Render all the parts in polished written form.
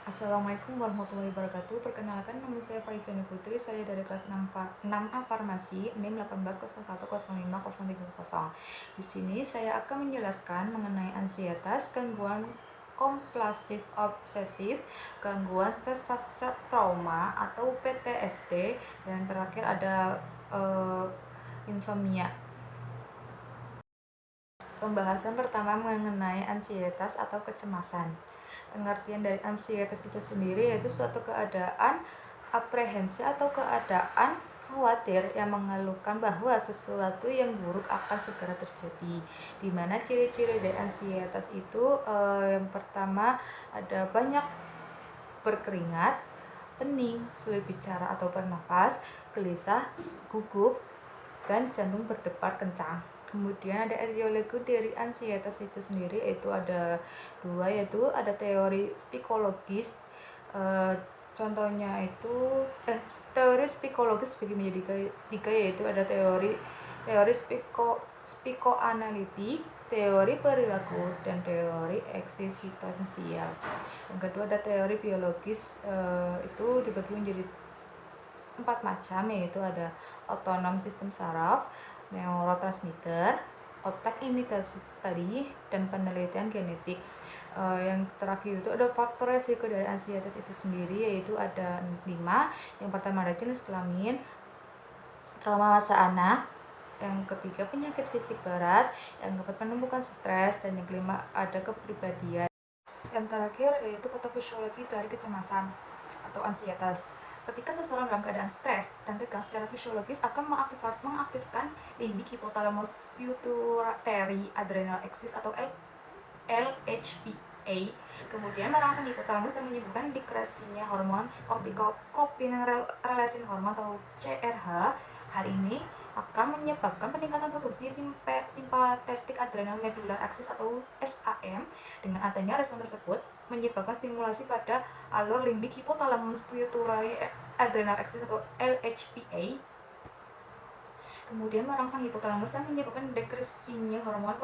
Assalamualaikum warahmatullahi wabarakatuh. Perkenalkan, nama saya Faisyani Putri. Saya dari kelas 6A Farmasi, NIM 18010530. Di sini saya akan menjelaskan mengenai ansietas, gangguan kompulsif obsesif, gangguan stres pasca trauma atau PTSD, dan terakhir ada insomnia. Pembahasan pertama mengenai ansietas atau kecemasan. Pengertian dari ansietas itu sendiri yaitu suatu keadaan aprehensi atau keadaan khawatir yang mengeluhkan bahwa sesuatu yang buruk akan segera terjadi. Di mana ciri-ciri dari ansietas itu yang pertama ada banyak berkeringat, pening, sulit bicara atau bernafas, gelisah, gugup, dan jantung berdebar kencang. Kemudian ada etiologi dari ansietas itu sendiri, yaitu ada dua, yaitu ada teori psikologis. Contohnya itu teori psikologis bagi menjadi tiga, yaitu ada teori teori psikoanalitik, teori perilaku, dan teori eksistensial. Yang kedua ada teori biologis, itu dibagi menjadi 4 macam, yaitu ada otonom sistem saraf, neurotransmitter, otak imigrasi tadi, dan penelitian genetik. Yang terakhir itu ada faktor resiko dari ansietas itu sendiri, yaitu ada 5. Yang pertama ada jenis kelamin, trauma masa anak, yang ketiga penyakit fisik berat, yang keempat penumpukan stres, dan yang kelima ada kepribadian. Yang terakhir yaitu patofisiologi dari kecemasan atau ansietas. Ketika seseorang dalam keadaan stres dan tegang secara fisiologis akan mengaktifkan limbik hipotalamus pituitary adrenal axis atau LHPA, kemudian merangsang hipotalamus dan menyebabkan dikresinya hormon kortikotropin releasing hormone atau CRH. Hal ini akan menyebabkan peningkatan produksi simpatetik adrenal medular axis atau SAM. Dengan adanya respon tersebut menyebabkan stimulasi pada alur limbik hipotalamus pituitary adrenal axis atau LHPA, kemudian merangsang hipotalamus dan menyebabkan dekresinya hormon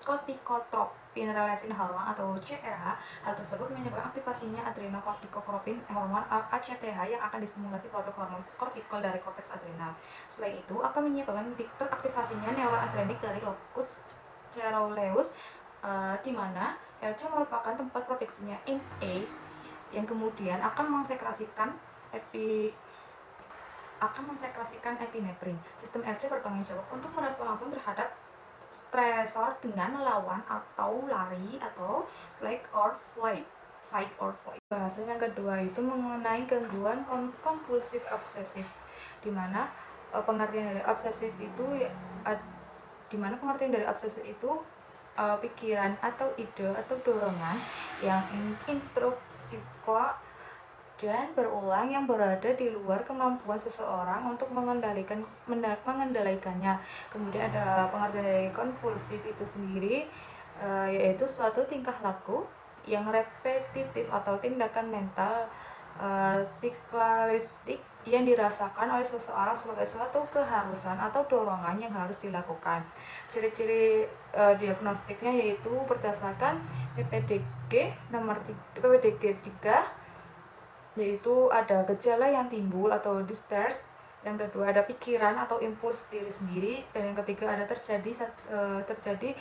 kortikotropin releasing hormone atau CRH. Hal tersebut menyebabkan aktivasinya adrenokortikotropin hormon ACTH yang akan distimulasi produk hormon kortikol dari korteks adrenal. Selain itu akan menyebabkan teraktivasinya neuroadrenik dari locus coeruleus, di mana LC merupakan tempat produksinya MA yang kemudian akan mensekresikan epinefrin. Sistem LC bertanggung jawab untuk merespon langsung terhadap stresor dengan melawan atau lari atau fight or flight. Bahasan yang kedua itu mengenai gangguan kompulsif obsesif, di mana pengertian dari obsesif itu pikiran atau ide atau dorongan yang intrusif dan berulang yang berada di luar kemampuan seseorang untuk mengendalikannya. Kemudian ada pengertian dari kompulsif itu sendiri, yaitu suatu tingkah laku yang repetitif atau tindakan mental tikalistik yang dirasakan oleh seseorang sebagai suatu keharusan atau dorongan yang harus dilakukan. Ciri-ciri diagnostiknya yaitu berdasarkan PPDG 3, yaitu ada gejala yang timbul atau distress, yang kedua ada pikiran atau impuls diri sendiri, dan yang ketiga ada terjadi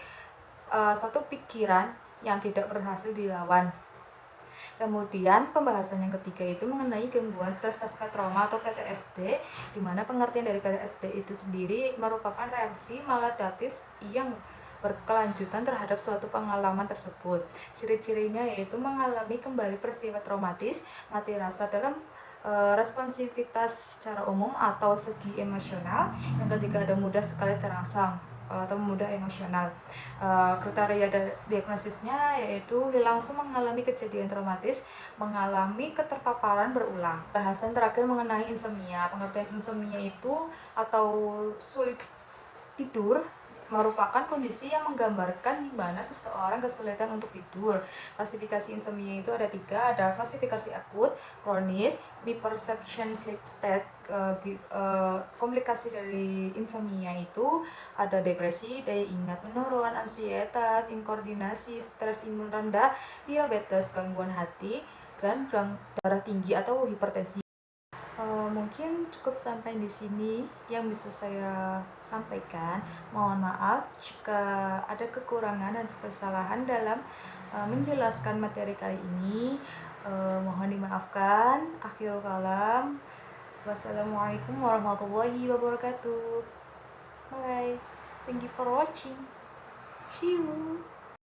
satu pikiran yang tidak berhasil dilawan. Kemudian pembahasan yang ketiga itu mengenai gangguan stres pasca trauma atau PTSD, di mana pengertian dari PTSD itu sendiri merupakan reaksi maladaptif yang berkelanjutan terhadap suatu pengalaman tersebut. Ciri-cirinya yaitu mengalami kembali peristiwa traumatis, mati rasa dalam responsivitas secara umum atau segi emosional. Yang ketiga ada mudah sekali terangsang atau mudah emosional. Kriteria diagnosisnya yaitu langsung mengalami kejadian traumatis, mengalami keterpaparan berulang. Bahasan terakhir mengenai insomnia. Pengertian insomnia itu atau sulit tidur merupakan kondisi yang menggambarkan di mana seseorang kesulitan untuk tidur. Klasifikasi insomnia itu ada tiga, ada klasifikasi akut, kronis, mi-perception sleep state. Komplikasi dari insomnia itu ada depresi, daya ingat menurun, ansietas, inkoordinasi, stres imun rendah, diabetes, gangguan hati, dan darah tinggi atau hipertensi. Mungkin cukup sampai di sini yang bisa saya sampaikan. Mohon maaf jika ada kekurangan dan kesalahan dalam menjelaskan materi kali ini. Mohon dimaafkan. Akhirul kalam. Wassalamualaikum warahmatullahi wabarakatuh. Bye. Thank you for watching. See you.